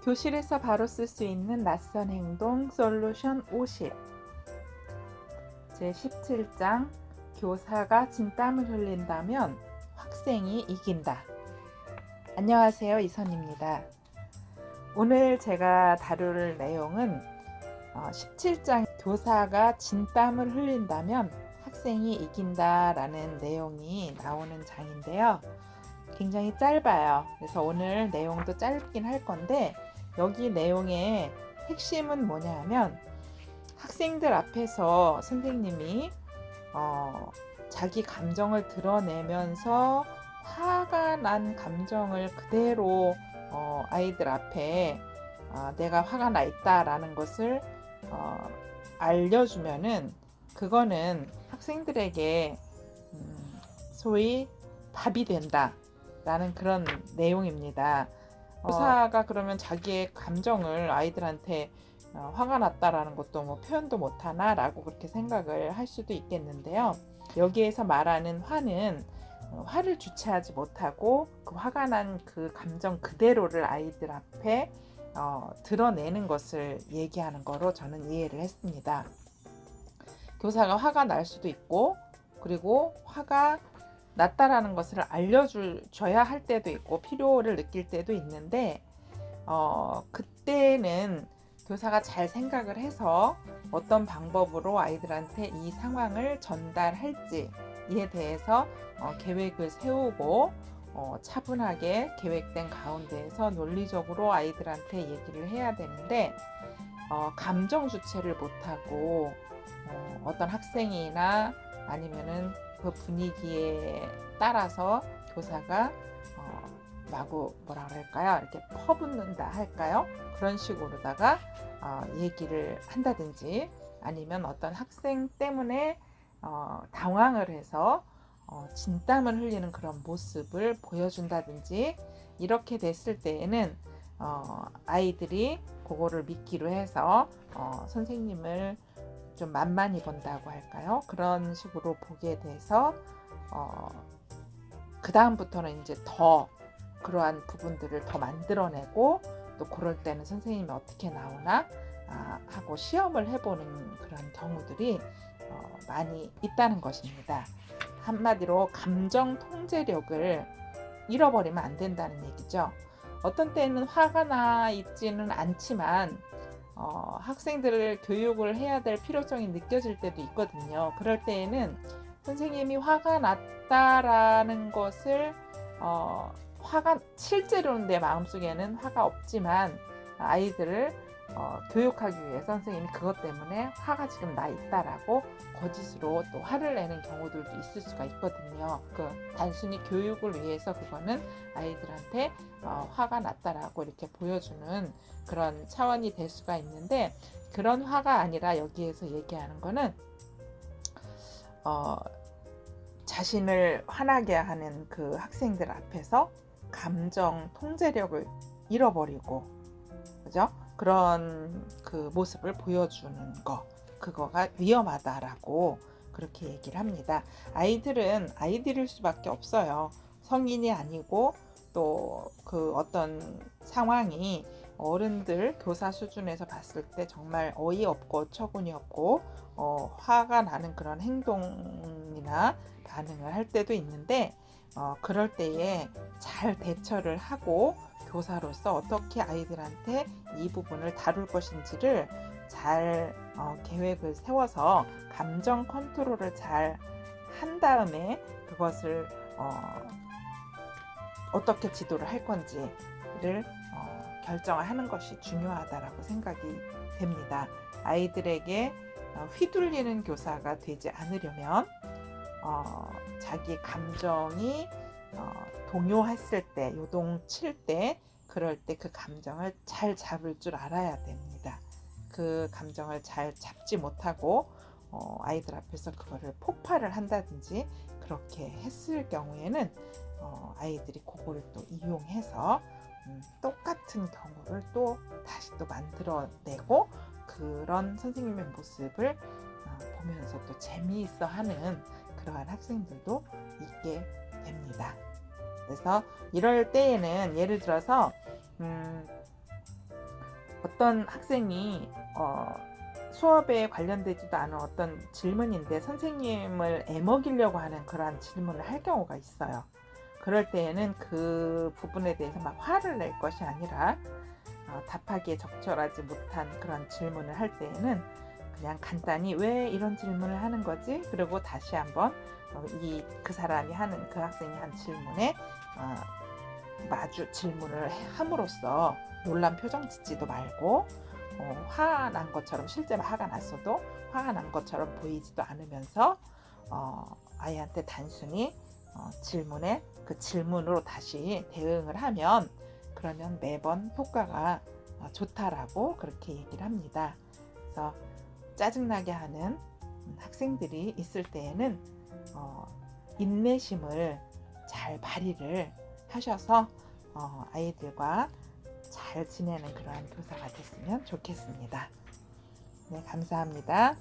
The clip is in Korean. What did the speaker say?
교실에서 바로 쓸 수 있는 낯선 행동 솔루션 50 제17장 교사가 진땀을 흘린다면 학생이 이긴다. 안녕하세요, 이선입니다. 오늘 제가 다룰 내용은 17장 교사가 진땀을 흘린다면 학생이 이긴다라는 내용이 나오는 장인데요. 굉장히 짧아요. 그래서 오늘 내용도 짧긴 할 건데 여기 내용의 핵심은 뭐냐면 학생들 앞에서 선생님이 자기 감정을 드러내면서 화가 난 감정을 그대로 아이들 앞에 내가 화가 나 있다라는 것을 알려주면은 그거는 학생들에게 소위 답이 된다 라는 그런 내용입니다. 교사가 그러면 자기의 감정을 아이들한테 화가 났다라는 것도 표현도 못하나 라고 그렇게 생각을 할 수도 있겠는데요. 여기에서 말하는 화는 화를 주체하지 못하고 그 화가 난 그 감정 그대로를 아이들 앞에 드러내는 것을 얘기하는 거로 저는 이해를 했습니다. 교사가 화가 날 수도 있고 그리고 화가 났다라는 것을 알려줘야 할 때도 있고 필요를 느낄 때도 있는데 그때는 교사가 잘 생각을 해서 어떤 방법으로 아이들한테 이 상황을 전달할지 이에 대해서 계획을 세우고 차분하게 계획된 가운데에서 논리적으로 아이들한테 얘기를 해야 되는데 감정 주체를 못하고 어떤 학생이나 아니면은 그 분위기에 따라서 교사가 마구 뭐라 그럴까요? 이렇게 퍼붓는다 할까요? 그런 식으로다가 얘기를 한다든지 아니면 어떤 학생 때문에 당황을 해서 진땀을 흘리는 그런 모습을 보여준다든지 이렇게 됐을 때에는 아이들이 그거를 믿기로 해서 선생님을 좀 만만히 본다고 할까요? 그런 식으로 보게 돼서 그 다음부터는 이제 더 그러한 부분들을 더 만들어내고 또 그럴 때는 선생님이 어떻게 나오나 하고 시험을 해보는 그런 경우들이 많이 있다는 것입니다. 한마디로 감정 통제력을 잃어버리면 안 된다는 얘기죠. 어떤 때는 화가 나 있지는 않지만 학생들을 교육을 해야 될 필요성이 느껴질 때도 있거든요. 그럴 때에는 선생님이 화가 났다라는 것을 화가 실제로는 내 마음속에는 화가 없지만 아이들을 교육하기 위해서 선생님이 그것 때문에 화가 지금 나 있다라고 거짓으로 또 화를 내는 경우들도 있을 수가 있거든요. 단순히 교육을 위해서 그거는 아이들한테 화가 났다라고 이렇게 보여주는 그런 차원이 될 수가 있는데 그런 화가 아니라 여기에서 얘기하는 거는 자신을 화나게 하는 그 학생들 앞에서 감정 통제력을 잃어버리고 그죠? 그런 그 모습을 보여주는 거 그거가 위험하다라고 그렇게 얘기를 합니다. 아이들은 아이들일 수밖에 없어요. 성인이 아니고 또 그 어떤 상황이 어른들 교사 수준에서 봤을 때 정말 어이없고 어처구니 없고 화가 나는 그런 행동이나 반응을 할 때도 있는데 그럴 때에 잘 대처를 하고 교사로서 어떻게 아이들한테 이 부분을 다룰 것인지를 잘 계획을 세워서 감정 컨트롤을 잘 한 다음에 그것을 어떻게 지도를 할 건지를 결정을 하는 것이 중요하다라고 생각이 됩니다. 아이들에게 휘둘리는 교사가 되지 않으려면 자기 감정이 동요했을 때, 요동칠 때, 그럴 때 그 감정을 잘 잡을 줄 알아야 됩니다. 그 감정을 잘 잡지 못하고 아이들 앞에서 그거를 폭발을 한다든지 그렇게 했을 경우에는 아이들이 그거를 또 이용해서 똑같은 경우를 또 다시 또 만들어내고 그런 선생님의 모습을 보면서 또 재미있어 하는 그러한 학생들도 있게 됩니다. 그래서 이럴 때에는 예를 들어서 어떤 학생이 수업에 관련되지도 않은 어떤 질문인데 선생님을 애먹이려고 하는 그러한 질문을 할 경우가 있어요. 그럴 때에는 그 부분에 대해서 막 화를 낼 것이 아니라 답하기에 적절하지 못한 그런 질문을 할 때에는 그냥 간단히 왜 이런 질문을 하는 거지? 그리고 다시 한번 그 사람이 하는 그 학생이 한 질문에 마주 질문을 함으로써 놀란 표정 짓지도 말고 화난 것처럼 실제로 화가 났어도 화가 난 것처럼 보이지도 않으면서 아이한테 단순히 질문에 그 질문으로 다시 대응을 하면 그러면 매번 효과가 좋다라고 그렇게 얘기를 합니다. 그래서 짜증나게 하는 학생들이 있을 때에는 인내심을 잘 발휘를 하셔서 아이들과 잘 지내는 그러한 교사가 됐으면 좋겠습니다. 네, 감사합니다.